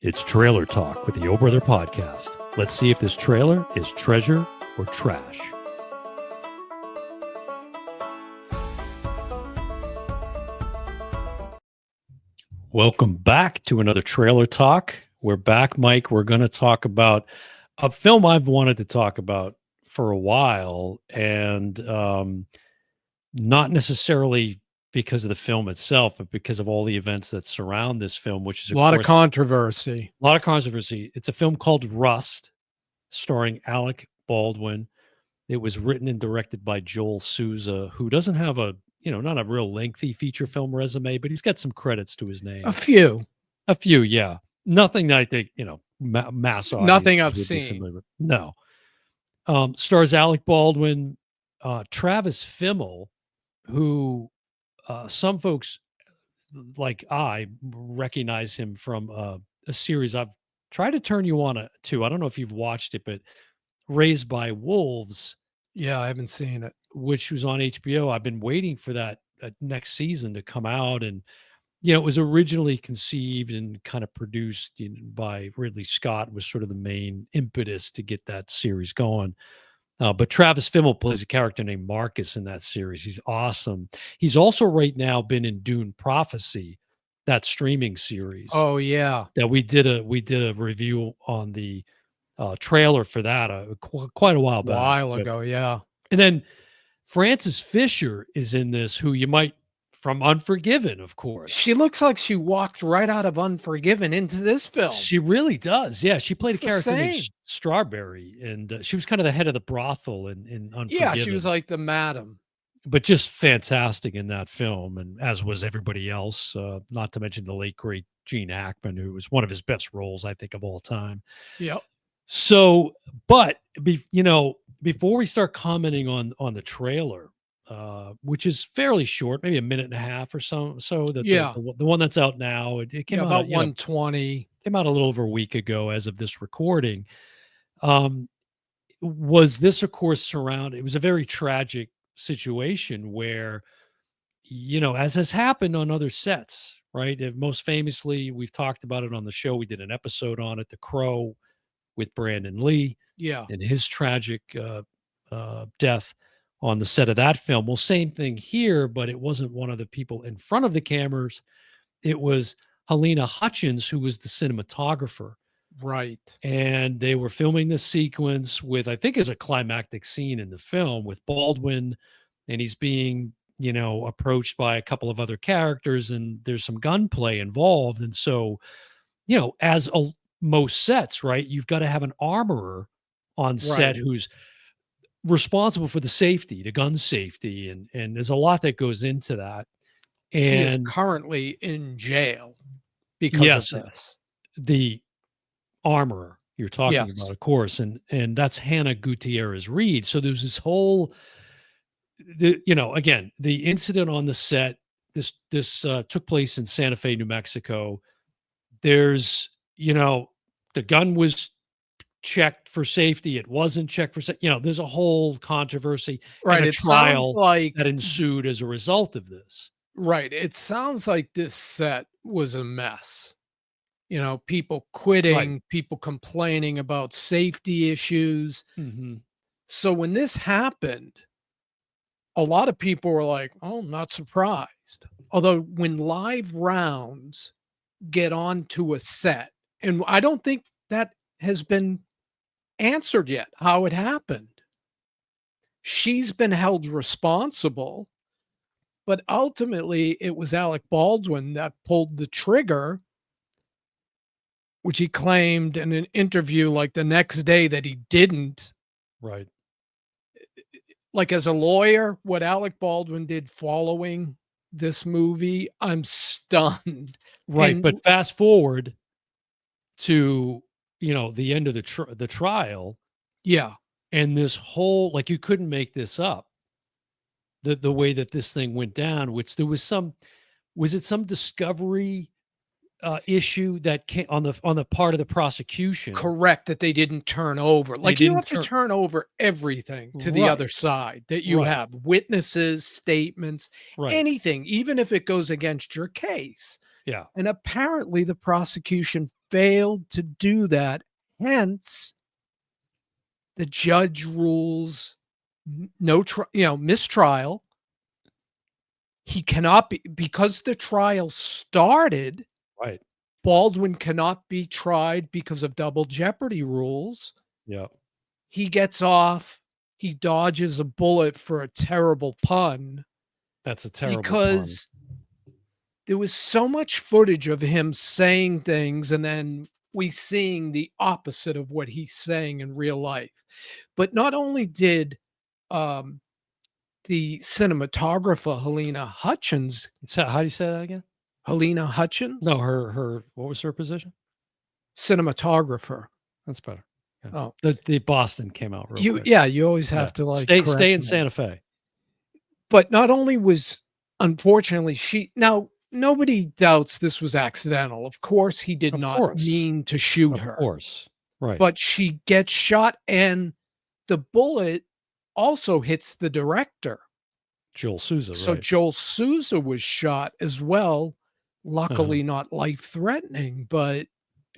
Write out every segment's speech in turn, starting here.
It's Trailer Talk with the O Brother Podcast. Let's see if this trailer is treasure or trash. Welcome back to another Trailer Talk. We're back, Mike. We're going to talk about a film I've wanted to talk about for a while, and not necessarily because of the film itself, but because of all the events that surround this film, which is a lot of controversy. A lot of controversy. It's a film called Rust, starring Alec Baldwin. It was written and directed by Joel Souza, who doesn't have not a real lengthy feature film resume, but he's got some credits to his name. A few, yeah. Nothing that I think, mass audience. Nothing I've seen. No. Stars Alec Baldwin, Travis Fimmel, who some folks like I recognize him from a series I've tried to turn you on to. I don't know if you've watched it, but Raised by Wolves. Yeah, I haven't seen it. Which was on HBO. I've been waiting for that next season to come out. And, it was originally conceived and kind of produced by Ridley Scott, was sort of the main impetus to get that series going. But Travis Fimmel plays a character named Marcus in that series. He's awesome. He's also right now been in Dune Prophecy, that streaming series. Oh yeah, that we did a review on the trailer for that quite a while back. A while ago, yeah. And then Frances Fisher is in this, who you might from Unforgiven, of course. She looks like she walked right out of Unforgiven into this film. She really does. Yeah, she played a character named Strawberry, and she was kind of the head of the brothel in Unforgiven. Yeah, she was like the madam. But just fantastic in that film, and as was everybody else, not to mention the late, great Gene Hackman, who was one of his best roles, I think, of all time. Yep. So, but, before we start commenting on the trailer, which is fairly short, maybe a minute and a half or so. The one that's out now, it came out about 1:20. Came out a little over a week ago as of this recording. Was this, of course, it was a very tragic situation where, as has happened on other sets, right? Most famously, we've talked about it on the show. We did an episode on it, The Crow, with Brandon Lee. Yeah. And his tragic death on the set of that film. Well, same thing here, but it wasn't one of the people in front of the cameras. It was Helena Hutchins, who was the cinematographer. Right. And they were filming this sequence with, I think, is a climactic scene in the film with Baldwin, and he's being, approached by a couple of other characters, and there's some gunplay involved. And so, as most sets, right, you've got to have an armorer on set who's responsible for the safety, the gun safety, and there's a lot that goes into that. And she is currently in jail because of this. The armorer you're talking about, of course, and that's Hannah Gutierrez Reed. So there's this whole, again, the incident on the set. This took place in Santa Fe, New Mexico. There's, the gun was checked for safety. It wasn't checked for safety. There's a whole controversy, right? And a trial like that ensued as a result of this. Right. It sounds like this set was a mess. People quitting, people complaining about safety issues. Mm-hmm. So when this happened, a lot of people were like, "Oh, I'm not surprised." Although when live rounds get onto a set, and I don't think that has been answered yet, how it happened. She's been held responsible, but ultimately it was Alec Baldwin that pulled the trigger, which he claimed in an interview like the next day that he didn't. Right. Like, as a lawyer, what Alec Baldwin did following this movie, I'm stunned. Right. But fast forward to, the end of the trial. Yeah. And this whole, you couldn't make this up. The way that this thing went down, which there was some discovery issue that came on the part of the prosecution. Correct, that they didn't turn over. You have to turn over everything to the other side, that you have witnesses, statements, anything, even if it goes against your case. Yeah. And apparently the prosecution failed to do that. Hence, the judge rules no mistrial. He cannot be, because the trial started, Right. Baldwin cannot be tried because of double jeopardy rules. Yeah. He gets off, he dodges a bullet for a terrible pun That's a terrible pun. because there was so much footage of him saying things and then we seeing the opposite of what he's saying in real life. But not only did um, the cinematographer So how do you say that again? Helena Hutchins, No, her what was her position? cinematographer. That's better. Yeah. Oh, The Boston came out real quick. you always Yeah. have to like Stay correct in me. Santa Fe. But not only was, unfortunately, she now nobody doubts this was accidental. Of course, he did Of not course. mean to shoot Of her, course. Right. but she gets shot and the bullet also hits the director. Joel Souza, So right. Joel Souza was shot as well. Uh-huh. Luckily not life threatening, but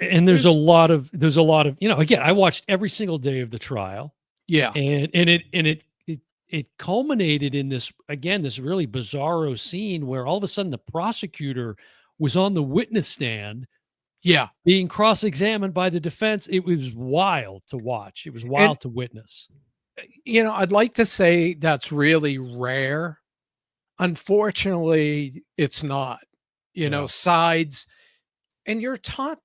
And there's there's a lot of, again, I watched every single day of the trial, yeah, and it culminated in this, again, this really bizarro scene where all of a sudden the prosecutor was on the witness stand yeah. being cross-examined by the defense. It was wild to watch. It was And wild to witness. I'd like to say that's really rare. Unfortunately, it's not. Yeah. Sides, and you're taught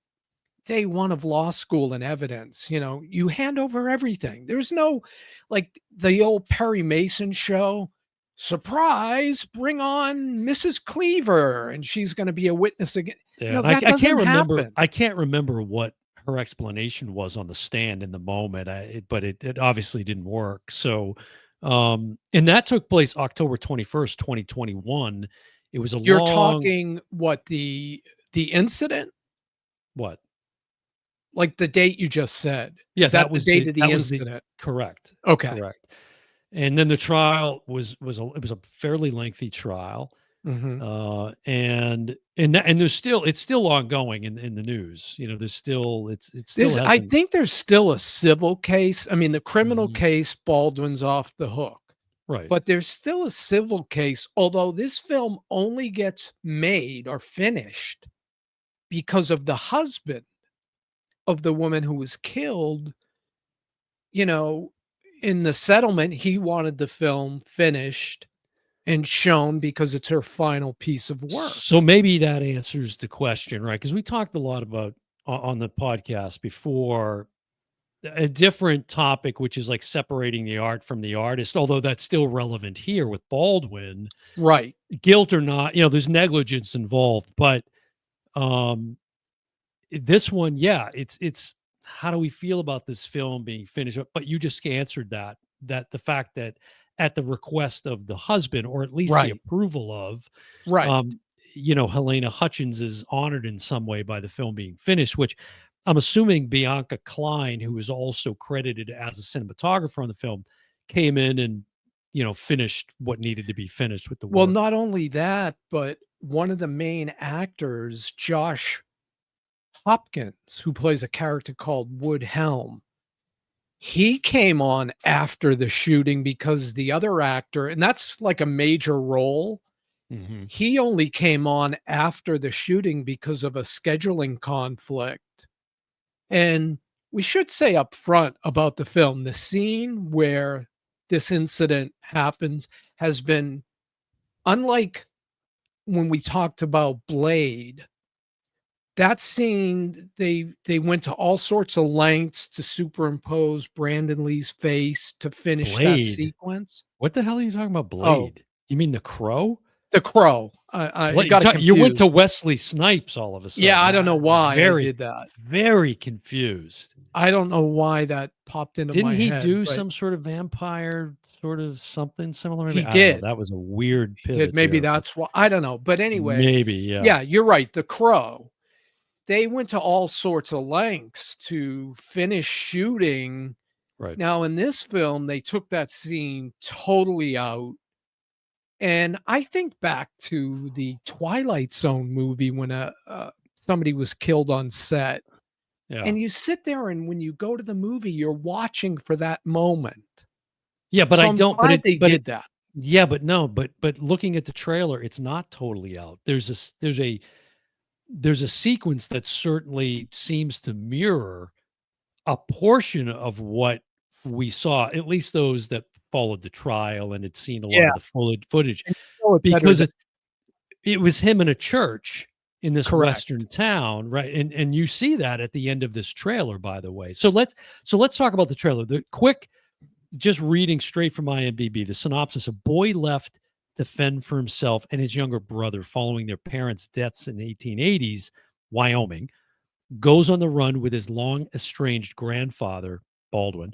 day one of law school and evidence, you hand over everything. There's no, like the old Perry Mason show, surprise, bring on Mrs. Cleaver, and she's going to be a witness again. Yeah, and That I doesn't can't remember happen. I can't remember what her explanation was on the stand in the moment, but it obviously didn't work. So, and that took place October 21st, 2021. It was a You're long talking what, the incident? what? Like the date you just said. Yeah, Is that the date of the that was the incident? correct, Okay. correct. And then the trial was a fairly lengthy trial. Mhm. And it's still ongoing in the news. There's still it still I hasn't. think there's still a civil case. I mean, the criminal Mhm. case, Baldwin's off the hook, Right. but there's still a civil case, although this film only gets made or finished because of the husband of the woman who was killed, you know, in the settlement, he wanted the film finished and shown because it's her final piece of work. So maybe that answers the question, right? Because we talked a lot about on the podcast before a different topic, which is like separating the art from the artist, although that's still relevant here with Baldwin, Right, guilt or not, there's negligence involved. But um this one, yeah, it's how do we feel about this film being finished? But you just answered that the fact that at the request of the husband, or at least the right, approval of, right. um, Helena Hutchins is honored in some way by the film being finished, which I'm assuming Bianca Klein, who is also credited as a cinematographer on the film, came in and finished what needed to be finished with the Well, work. not only that, but one of the main actors, Josh Hopkins, who plays a character called Wood Helm, he came on after the shooting because the other actor, and that's like a major role, Hmm. he only came on after the shooting because of a scheduling conflict. And we should say up front about the film, the scene where this incident happens has been, unlike when we talked about Blade, that scene, they went to all sorts of lengths to superimpose Brandon Lee's face to finish that Blade. sequence. What the hell are you talking about? Oh, Blade? You mean The Crow? The Crow. I Blade, got it you went to confused. Wesley Snipes all of a Yeah, sudden. I don't know why I Very, did that. very confused. I don't know why that popped into Didn't my he head, do but some sort of vampire sort of something similar? Maybe he I don't know. did. That was a weird He did. pivot Maybe there, but that's why, I don't know. But anyway, maybe, yeah, yeah, you're right. The Crow. They went to all sorts of lengths to finish shooting. right. Now, in this film, they took that scene totally out. And I think back to the Twilight Zone movie when somebody was killed on set, Yeah. and you sit there and when you go to the movie, you're watching for that moment. Yeah, but So I I'm don't glad they but it did that. yeah, but no, but looking at the trailer, it's not totally out. There's a sequence that certainly seems to mirror a portion of what we saw, at least those that followed the trial and had seen a lot Yeah, of the footage, and you know it better because than it was him in a church in this western correct. town, right? And you see that at the end of this trailer, by the way. So let's talk about the trailer. The quick, just reading straight from IMDb, the synopsis: a boy left to fend for himself and his younger brother following their parents' deaths in the 1880s, Wyoming, goes on the run with his long estranged grandfather, Baldwin,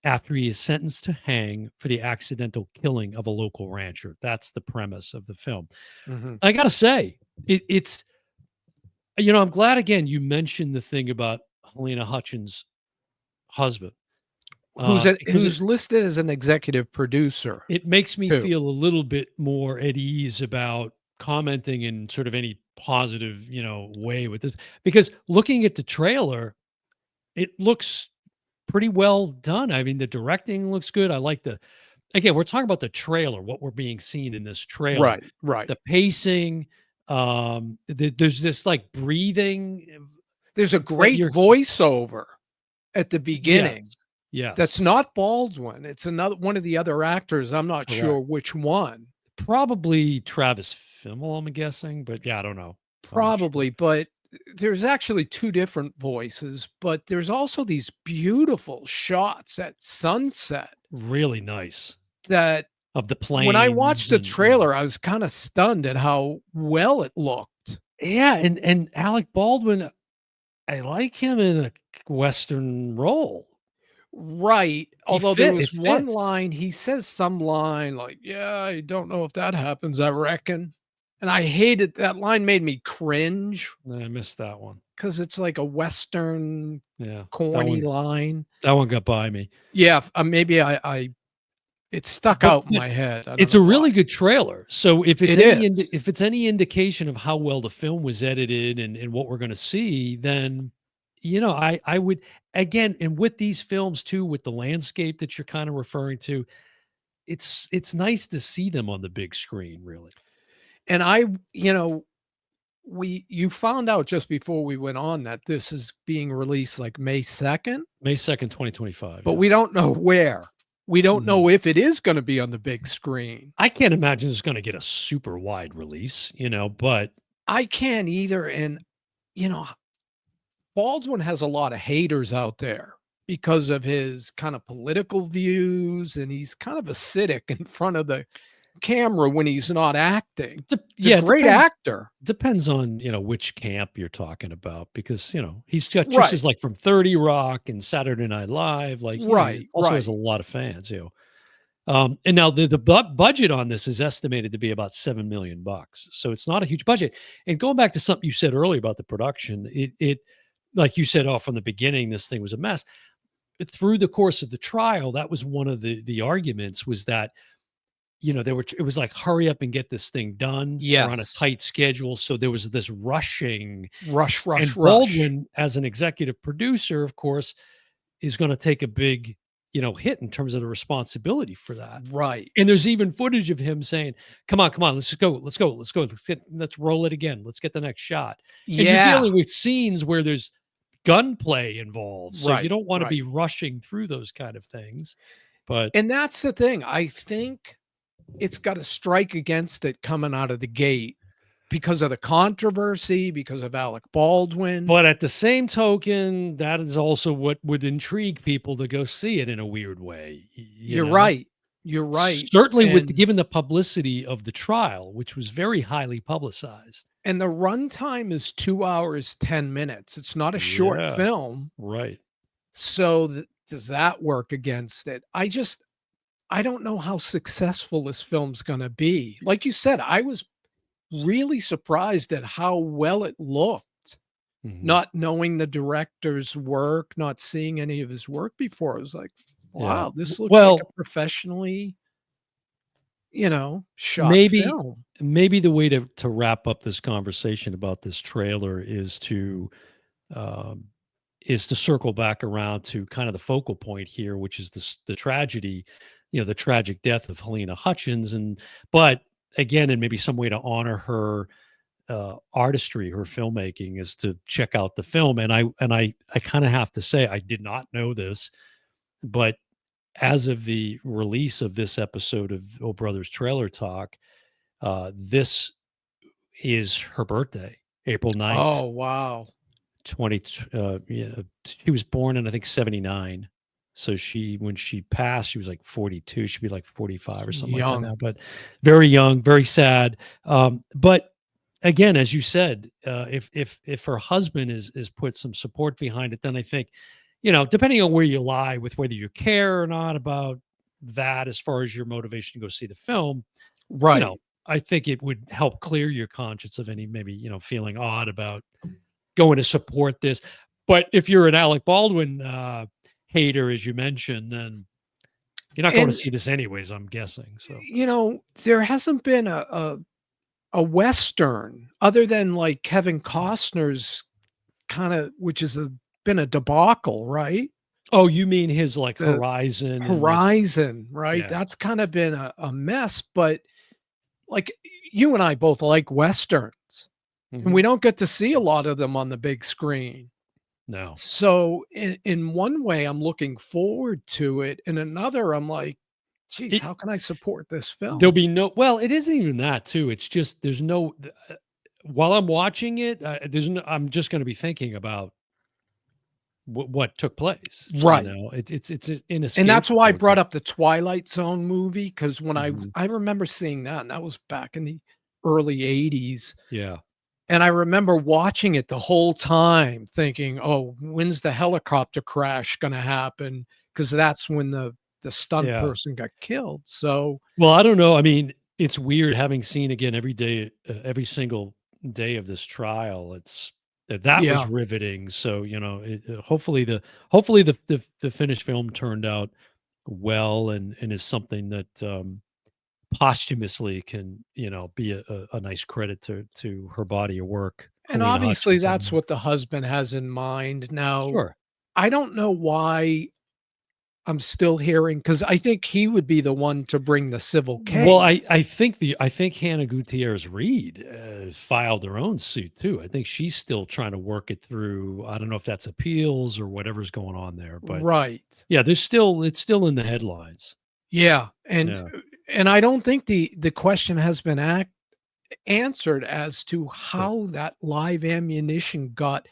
after he is sentenced to hang for the accidental killing of a local rancher. That's the premise of the film. Mhm. I gotta say, it's I'm glad again you mentioned the thing about Helena Hutchins' husband, because Who's listed as an executive producer it makes me too. feel a little bit more at ease about commenting in sort of any positive, way with this. Because looking at the trailer, it looks pretty well done. I mean, the directing looks good. I like the again, we're talking about the trailer, what we're being seen in this trailer. Right, right. The pacing, there's this like breathing There's a that great you're voiceover at the yes. beginning that's Yes. not Baldwin, it's another one of the other actors, I'm not sure Correct. which one, Probably Travis Fimmel, I'm guessing, but yeah, I don't know. I'm not sure. probably, but there's actually 2 different voices, but there's also these beautiful shots at sunset Really nice. that Of the when I planes watched the and yeah. trailer, I was kinda stunned at how well it looked. Yeah, and Alec Baldwin, I like him in a Western role. Right, He although there fit it was one fits. line, he says some line like, "Yeah, I don't know if that happens, I reckon," and I hated that line made me cringe I missed that one. because it's like a Western Yeah, corny line. that one got by me. Yeah, maybe I it stuck But out in my head, I don't it's know a why. really good trailer. So It is. if it's any indication of how well the film was edited and what we're gonna see, then, I would again, and with these films too, with the landscape that you're kind of referring to, it's nice to see them on the big screen, really. And we you found out just before we went on that this is being released, like, May 2nd, May 2nd, 2025, but yeah. we don't know where. We don't Mhm. know if it is gonna be on the big screen. I can't imagine it's gonna get a super wide release, but I can't either, and, you know, Baldwin has a lot of haters out there because of his kind of political views, and he's kind of acidic in front of the camera when he's not acting. He's a yeah, it great actor. depends on, which camp you're talking about because, he's got just Right, as like from 30 Rock and Saturday Night Live, like, he's right, also has a right. lot of fans. And now the budget on this is estimated to be about 7 million bucks. So it's not a huge budget. And going back to something you said earlier about the production, it like you said off from the beginning, this thing was a mess. Through the course of the trial, that was one of the arguments was that it was like, "Hurry up and get this thing done. We're on a Yes. tight schedule." So there was this rushing, Rush, rush, and rush. Baldwin, as an executive producer, of course, is gonna take a big, hit in terms of the responsibility for that. Right. And there's even footage of him saying, come on, let's just go, let's go, let's go, let's roll it again, let's get the next shot." And you're Yeah. dealing with scenes where there's gunplay involved, so you Right, don't wanna right. be rushing through those kind of things, but And that's the thing. I think it's got a strike against it coming out of the gate because of the controversy, because of Alec Baldwin. But at the same token, that is also what would intrigue people to go see it in a weird way, you You're know? right. You're right. Certainly with And given the publicity of the trial, which was very highly publicized. and the runtime is 2 hours, 10 minutes. It's not a short Yeah, film. right. So does that work against it? I don't know how successful this film's gonna be. Like you said, I was really surprised at how well it looked, Mhm. not knowing the director's work, not seeing any of his work before. I was like, Yeah. wow, this looks like a Well, professionally, shot maybe film. maybe the way to wrap up this conversation about this trailer um, is to circle back around to kind of the focal point here, which is the tragedy, the tragic death of Helena Hutchins, but again, and maybe some way to honor her artistry, her filmmaking, is to check out the film. And I kind of have to say, I did not know this, but as of the release of this episode of Oh Brothers Trailer Talk, this is her birthday, April 9th. Oh, wow. 20 she was born in, I think, 79. So when she passed, she was like 42. She'd be like 45 or something like that Young. now, but very young, very sad. But again, as you said, if her husband is put some support behind it, then I think, depending on where you lie with whether you care or not about that, as far as your motivation to go see the film, you know, Right. I think it would help clear your conscience of any maybe, feeling odd about going to support this. But if you're an Alec Baldwin hater, as you mentioned, then you're not going to And, see this anyways, I'm guessing. So there hasn't been a Western other than, like, Kevin Costner's kinda which is been a debacle, right? oh, you mean his like The Horizon and like Horizon, right? yeah. That's kinda been a mess, but, like, you and I both like Westerns, and Mhm. we don't get to see a lot of them on the big screen. No. So, in one way, I'm looking forward to it, in another, I'm like, "Geez, It how can I support this there'll film?" be no well, it isn't even that too. It's just there's no while I'm watching it, I'm just going to be thinking about what took place. Right. It's And that's why I inescapable. brought up the Twilight Zone movie because when Mhm. I remember seeing that, and that was back in the early '80s, Yeah. and I remember watching it the whole time thinking, "Oh, when's the helicopter crash gonna happen?" Because that's when the stunt Yeah. person got killed, so Well, I don't know. I mean, it's weird having seen again every day, every single day of this trial. That was yeah. riveting. So hopefully the finished film turned out well and is something that posthumously can be a nice credit to her body of work, And Helena obviously, Hutchins. I that's mean, what the husband has in mind. Now, sure. I don't know why I'm still hearing because I think he would be the one to bring the civil Well, I case. I think I think Hannah Gutierrez Reed has filed her own suit too. I think she's still trying to work it through. I don't know if that's appeals or whatever's going on there, but Right. yeah, it's still in the headlines. Yeah, Yeah, and I don't think the question has been answered as to yeah, how that live ammunition got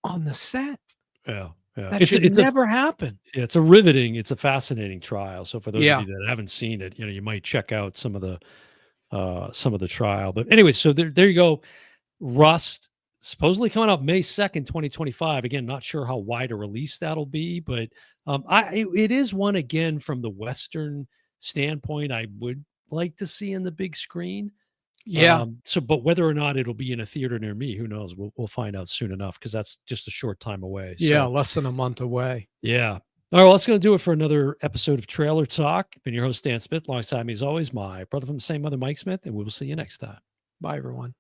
on the set. yeah, yeah. That should never happen. It's a riveting, it's a fascinating trial. So for those of Yeah. you that haven't seen it, you might check out some of the trial. But anyway, so there you go. Rust, supposedly coming out May 2nd, 2025. Again, not sure how wide a release that'll be, but it is one again from the Western standpoint I would like to see in the big screen. Yeah. But whether or not it'll be in a theater near me, who knows? We'll find out soon enough because that's just a short time away. Yeah, So less than a month away. yeah. All right, well, that's going to do it for another episode of Trailer Talk. Been your host, Dan Smith. Alongside me, as always, my brother from the same mother, Mike Smith, and we will see you next time. Bye, everyone.